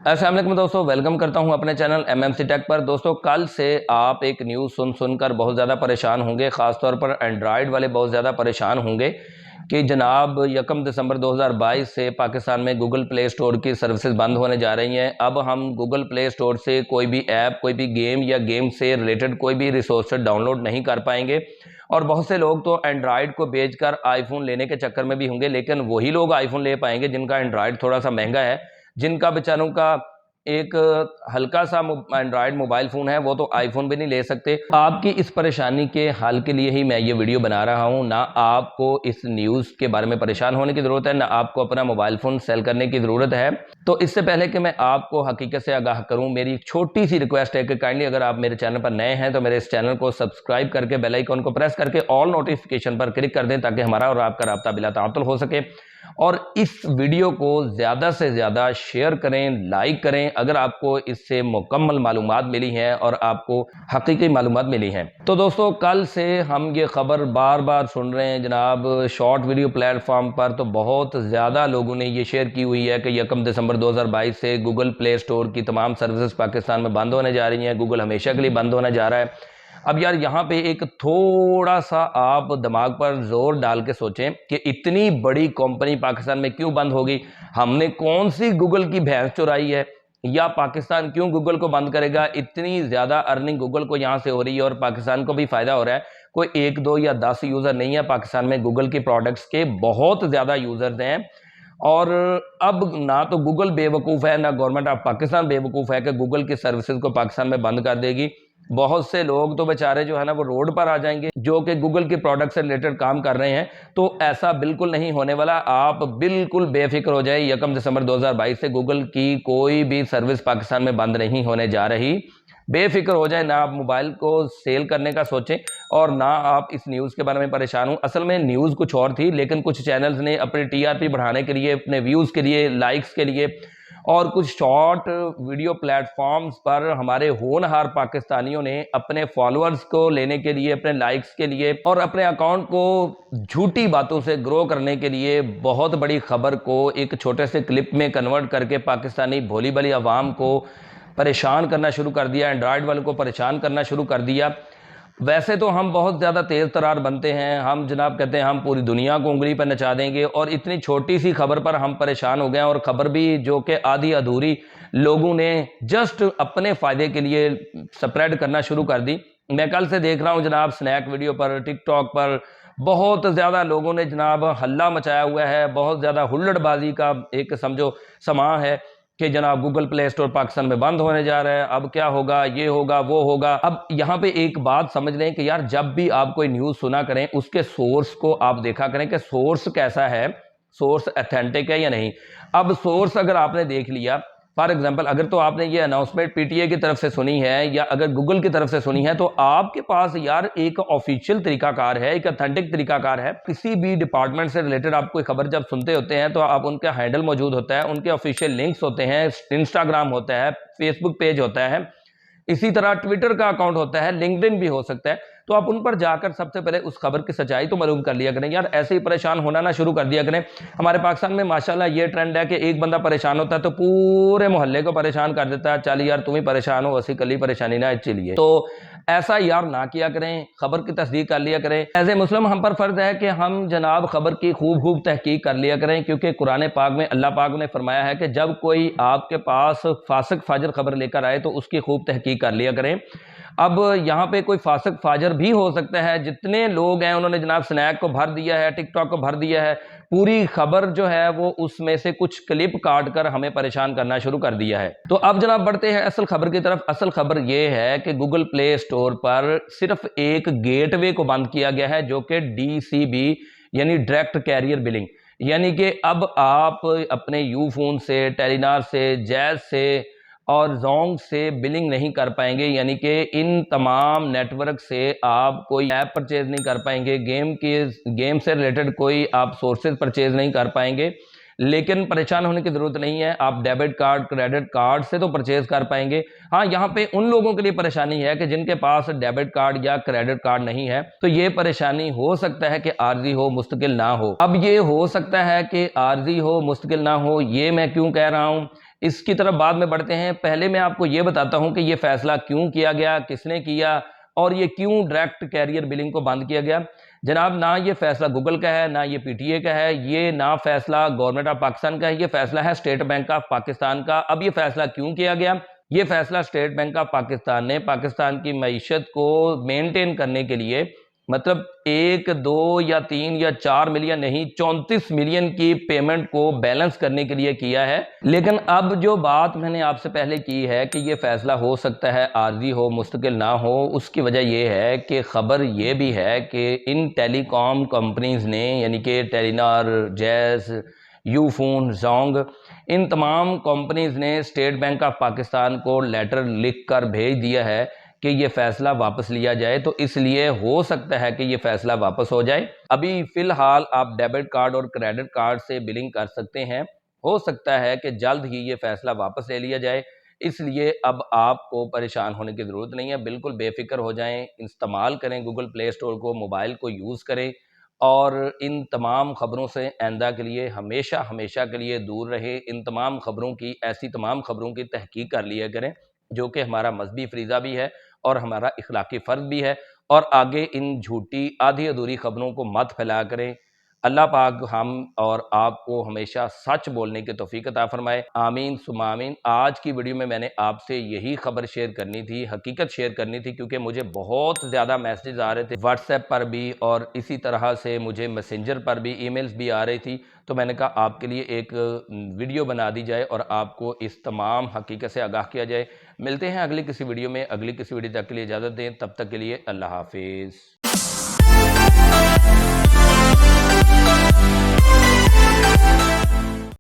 السلام علیکم دوستو، ویلکم کرتا ہوں اپنے چینل MMC ٹیک پر۔ دوستو کل سے آپ ایک نیوز سن کر بہت زیادہ پریشان ہوں گے، خاص طور پر اینڈرائیڈ والے بہت زیادہ پریشان ہوں گے کہ جناب 1 دسمبر 2022 سے پاکستان میں گوگل پلے اسٹور کی سروسز بند ہونے جا رہی ہیں۔ اب ہم گوگل پلے اسٹور سے کوئی بھی ایپ، کوئی بھی گیم یا گیم سے ریلیٹڈ کوئی بھی ریسورسز ڈاؤن لوڈ نہیں کر پائیں گے۔ اور بہت سے لوگ تو اینڈرائیڈ کو بیچ کر آئی فون لینے کے چکر میں بھی ہوں گے، لیکن وہی لوگ آئی فون لے پائیں گے جن کا اینڈرائیڈ تھوڑا سا مہنگا ہے، جن کا بیچاروں کا ایک ہلکا سا اینڈرائیڈ موبائل فون ہے، وہ تو آئی فون بھی نہیں لے سکتے۔ آپ کی اس پریشانی کے حل کے لیے ہی میں یہ ویڈیو بنا رہا ہوں۔ نہ آپ کو اس نیوز کے بارے میں پریشان ہونے کی ضرورت ہے، نہ آپ کو اپنا موبائل فون سیل کرنے کی ضرورت ہے۔ تو اس سے پہلے کہ میں آپ کو حقیقت سے آگاہ کروں، میری ایک چھوٹی سی ریکویسٹ ہے کہ کائنڈلی اگر آپ میرے چینل پر نئے ہیں تو میرے اس چینل کو سبسکرائب کر کے بیل آئیکن کو پریس کر کے آل نوٹیفیکیشن پر کلک کر دیں، تاکہ ہمارا اور آپ کا رابطہ بلا تعطل ہو سکے۔ اور اس ویڈیو کو زیادہ سے زیادہ شیئر کریں، لائک کریں اگر آپ کو اس سے مکمل معلومات ملی ہیں اور آپ کو حقیقی معلومات ملی ہیں۔ تو دوستو کل سے ہم یہ خبر بار بار سن رہے ہیں جناب، شارٹ ویڈیو پلیٹ فارم پر تو بہت زیادہ لوگوں نے یہ شیئر کی ہوئی ہے کہ 1 دسمبر 2022 سے گوگل پلے اسٹور کی تمام سروسز پاکستان میں بند ہونے جا رہی ہیں، گوگل ہمیشہ کے لیے بند ہونے جا رہا ہے۔ اب یار یہاں پہ ایک تھوڑا سا آپ دماغ پر زور ڈال کے سوچیں کہ اتنی بڑی کمپنی پاکستان میں کیوں بند ہوگی؟ ہم نے کون سی گوگل کی بھینس چرائی ہے؟ یا پاکستان کیوں گوگل کو بند کرے گا؟ اتنی زیادہ ارننگ گوگل کو یہاں سے ہو رہی ہے اور پاکستان کو بھی فائدہ ہو رہا ہے۔ کوئی 1 2 یا 10 یوزر نہیں ہے پاکستان میں، گوگل کی پروڈکٹس کے بہت زیادہ یوزرز ہیں۔ اور اب نہ تو گوگل بے وقوف ہے، نہ گورنمنٹ آف پاکستان بے وقوف ہے کہ گوگل کی سروسز کو پاکستان میں بند کر دے گی۔ بہت سے لوگ تو بیچارے جو ہے نا وہ روڈ پر آ جائیں گے جو کہ گوگل کی پروڈکٹ سے ریلیٹڈ کام کر رہے ہیں۔ تو ایسا بالکل نہیں ہونے والا، آپ بالکل بے فکر ہو جائیں۔ 1 دسمبر 2022 سے گوگل کی کوئی بھی سروس پاکستان میں بند نہیں ہونے جا رہی، بے فکر ہو جائیں۔ نہ آپ موبائل کو سیل کرنے کا سوچیں اور نہ آپ اس نیوز کے بارے میں پریشان ہوں۔ اصل میں نیوز کچھ اور تھی، لیکن کچھ چینلز نے اپنے TRP بڑھانے کے لیے، اپنے ویوز کے لیے، لائکس کے لیے اور کچھ شارٹ ویڈیو پلیٹ فارمز پر ہمارے ہونہار پاکستانیوں نے اپنے فالوورز کو لینے کے لیے، اپنے لائکس کے لیے اور اپنے اکاؤنٹ کو جھوٹی باتوں سے گرو کرنے کے لیے بہت بڑی خبر کو ایک چھوٹے سے کلپ میں کنورٹ کر کے پاکستانی بھولی بھالی عوام کو پریشان کرنا شروع کر دیا، اینڈرائیڈ والوں کو پریشان کرنا شروع کر دیا۔ ویسے تو ہم بہت زیادہ تیز ترار بنتے ہیں، ہم جناب کہتے ہیں ہم پوری دنیا کو انگلی پہ نچا دیں گے، اور اتنی چھوٹی سی خبر پر ہم پریشان ہو گئے ہیں، اور خبر بھی جو کہ آدھی ادھوری لوگوں نے جسٹ اپنے فائدے کے لیے سپریڈ کرنا شروع کر دی۔ میں کل سے دیکھ رہا ہوں جناب سنیک ویڈیو پر، ٹک ٹاک پر بہت زیادہ لوگوں نے جناب ہلہ مچایا ہوا ہے، بہت زیادہ ہلڑ بازی کا ایک سمجھو سماں ہے کہ جناب گوگل پلے اسٹور پاکستان میں بند ہونے جا رہا ہے، اب کیا ہوگا، یہ ہوگا وہ ہوگا۔ اب یہاں پہ ایک بات سمجھ لیں کہ یار جب بھی آپ کوئی نیوز سنا کریں اس کے سورس کو آپ دیکھا کریں کہ سورس کیسا ہے، سورس ایتھینٹک ہے یا نہیں۔ اب سورس اگر آپ نے دیکھ لیا، فار ایگزامپل اگر تو آپ نے یہ اناؤنسمنٹ PTA کی طرف سے سنی ہے یا اگر گوگل کی طرف سے سنی ہے، تو آپ کے پاس یار ایک آفیشیل طریقہ کار ہے، ایک ایتھینٹک طریقہ کار ہے۔ کسی بھی ڈپارٹمنٹ سے ریلیٹڈ آپ کوئی خبر جب سنتے ہوتے ہیں تو آپ ان کا ہینڈل موجود ہوتا ہے، ان کے آفیشیل لنکس ہوتے ہیں، انسٹاگرام ہوتا ہے، فیس بک پیج ہوتا ہے، اسی طرح ٹویٹر کا اکاؤنٹ ہوتا ہے، LinkedIn بھی ہو سکتا ہے۔ تو آپ ان پر جا کر سب سے پہلے اس خبر کی سچائی تو معلوم کر لیا کریں۔ یار ایسے ہی پریشان ہونا نہ شروع کر دیا کریں۔ ہمارے پاکستان میں ماشاءاللہ یہ ٹرینڈ ہے کہ ایک بندہ پریشان ہوتا ہے تو پورے محلے کو پریشان کر دیتا ہے، چل یار تم ہی پریشان ہو، اسی کلی پریشانی نہ چلیے۔ تو ایسا یار نہ کیا کریں، خبر کی تصدیق کر لیا کریں۔ ایز اے مسلم ہم پر فرض ہے کہ ہم جناب خبر کی خوب تحقیق کر لیا کریں، کیونکہ قرآن پاک میں اللہ پاک نے فرمایا ہے کہ جب کوئی آپ کے پاس فاسق فاجر خبر لے کر آئے تو اس کی خوب تحقیق کر لیا کریں۔ اب یہاں پہ کوئی فاسق فاجر بھی ہو سکتا ہے، جتنے لوگ ہیں انہوں نے جناب سنیک کو بھر دیا ہے، ٹک ٹاک کو بھر دیا ہے، پوری خبر جو ہے وہ اس میں سے کچھ کلپ کاٹ کر ہمیں پریشان کرنا شروع کر دیا ہے۔ تو اب جناب بڑھتے ہیں اصل خبر کی طرف۔ اصل خبر یہ ہے کہ گوگل پلے اسٹور پر صرف ایک گیٹ وے کو بند کیا گیا ہے، جو کہ DCB یعنی ڈائریکٹ کیریئر بلنگ، یعنی کہ اب آپ اپنے یو فون سے، ٹیلی نار سے، جیز سے اور زونگ سے بلنگ نہیں کر پائیں گے، یعنی کہ ان تمام نیٹ ورک سے آپ کوئی ایپ پرچیز نہیں کر پائیں گے، گیم سے ریلیٹڈ کوئی آپ سورسز پرچیز نہیں کر پائیں گے۔ لیکن پریشان ہونے کی ضرورت نہیں ہے، آپ ڈیبٹ کارڈ، کریڈٹ کارڈ سے تو پرچیز کر پائیں گے۔ ہاں یہاں پہ ان لوگوں کے لیے پریشانی ہے کہ جن کے پاس ڈیبٹ کارڈ یا کریڈٹ کارڈ نہیں ہے، تو یہ پریشانی ہو سکتا ہے کہ عارضی ہو، مستقل نہ ہو۔ اب یہ ہو سکتا ہے کہ عارضی ہو، مستقل نہ ہو، یہ میں کیوں کہہ رہا ہوں؟ اس کی طرف بعد میں بڑھتے ہیں. پہلے میں آپ کو یہ بتاتا ہوں کہ یہ فیصلہ کیوں کیا گیا, کس نے کیا, اور یہ کیوں ڈائریکٹ کیریئر بلنگ کو بند کیا گیا. جناب نہ یہ فیصلہ گوگل کا ہے, نہ یہ پی ٹی اے کا ہے, یہ نہ فیصلہ گورنمنٹ آف پاکستان کا ہے, یہ فیصلہ ہے اسٹیٹ بینک آف پاکستان کا. اب یہ فیصلہ کیوں کیا گیا؟ یہ فیصلہ اسٹیٹ بینک آف پاکستان نے پاکستان کی معیشت کو مینٹین کرنے کے لیے, مطلب 1 2 یا 3 یا 4 ملین نہیں 34 ملین کی پیمنٹ کو بیلنس کرنے کے لیے کیا ہے. لیکن اب جو بات میں نے آپ سے پہلے کی ہے کہ یہ فیصلہ ہو سکتا ہے عارضی ہو, مستقل نہ ہو, اس کی وجہ یہ ہے کہ خبر یہ بھی ہے کہ ان ٹیلی کام کمپنیز نے, یعنی کہ ٹیلی نار, جیز, یو فون, زونگ, ان تمام کمپنیز نے اسٹیٹ بینک آف پاکستان کو لیٹر لکھ کر بھیج دیا ہے کہ یہ فیصلہ واپس لیا جائے. تو اس لیے ہو سکتا ہے کہ یہ فیصلہ واپس ہو جائے. ابھی فی الحال آپ ڈیبٹ کارڈ اور کریڈٹ کارڈ سے بلنگ کر سکتے ہیں. ہو سکتا ہے کہ جلد ہی یہ فیصلہ واپس لے لیا جائے. اس لیے اب آپ کو پریشان ہونے کی ضرورت نہیں ہے, بالکل بے فکر ہو جائیں. استعمال کریں گوگل پلے اسٹور کو, موبائل کو یوز کریں, اور ان تمام خبروں سے آئندہ کے لیے ہمیشہ کے لیے دور رہیں. ان تمام خبروں کی, ایسی تمام خبروں کی تحقیق کر لیا کریں جو کہ ہمارا مذہبی فریضہ بھی ہے اور ہمارا اخلاقی فرض بھی ہے. اور آگے ان جھوٹی آدھی ادھوری خبروں کو مت پھیلا کریں. اللہ پاک ہم اور آپ کو ہمیشہ سچ بولنے کی توفیق عطا فرمائے. آمین ثم آمین. آج کی ویڈیو میں نے آپ سے یہی خبر شیئر کرنی تھی, حقیقت شیئر کرنی تھی, کیونکہ مجھے بہت زیادہ میسیجز آ رہے تھے واٹس ایپ پر بھی, اور اسی طرح سے مجھے میسنجر پر بھی ای میلز بھی آ رہی تھی. تو میں نے کہا آپ کے لیے ایک ویڈیو بنا دی جائے اور آپ کو اس تمام حقیقت سے آگاہ کیا جائے. ملتے ہیں اگلی کسی ویڈیو میں. اگلی کسی ویڈیو تک کے لیے اجازت دیں, تب تک کے لیے اللہ حافظ.